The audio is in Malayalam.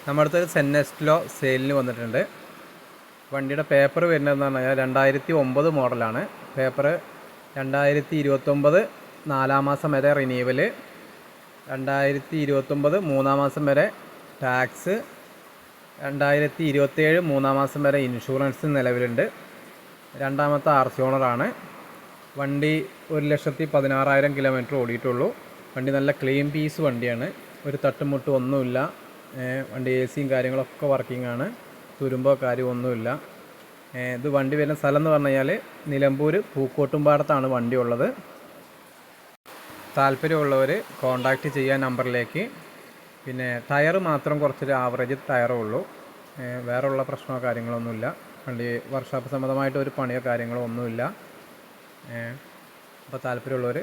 നമ്മുടെ അടുത്തൊരു സെന്നെസ്റ്റിലോ സെയിലിന് വന്നിട്ടുണ്ട്. വണ്ടിയുടെ പേപ്പർ വരുന്നതെന്ന് പറഞ്ഞാൽ 2009 മോഡലാണ്. പേപ്പർ 2029 4 മാസം വരെ റിന്യൂവൽ, 2029 3 മാസം വരെ ടാക്സ്, 2027 3 മാസം വരെ ഇൻഷുറൻസ് നിലവിലുണ്ട്. രണ്ടാമത്തെ RC ഓണറാണ്. വണ്ടി 1,16,000 കിലോമീറ്റർ ഓടിയിട്ടുള്ളൂ. വണ്ടി നല്ല ക്ലീൻ പീസ് വണ്ടിയാണ്. ഒരു തട്ടുമുട്ട് ഒന്നുമില്ല. വണ്ടി AC കാര്യങ്ങളൊക്കെ വർക്കിംഗ് ആണ്. തുരുമ്പോ കാര്യമൊന്നുമില്ല. ഇത് വണ്ടി വരുന്ന സ്ഥലം എന്ന് പറഞ്ഞു കഴിഞ്ഞാൽ നിലമ്പൂർ പൂക്കോട്ടുംപാടത്താണ് വണ്ടി ഉള്ളത്. താല്പര്യമുള്ളവർ കോൺടാക്റ്റ് ചെയ്യാൻ നമ്പറിലേക്ക്. പിന്നെ ടയർ മാത്രം കുറച്ചൊരു ആവറേജ് ടയറേ ഉള്ളൂ. വേറെയുള്ള പ്രശ്നമോ കാര്യങ്ങളൊന്നുമില്ല. വണ്ടി വർക്ക്ഷോപ്പ് സംബന്ധമായിട്ട് ഒരു പണിയോ കാര്യങ്ങളോ ഒന്നുമില്ല. അപ്പോൾ താല്പര്യമുള്ളവർ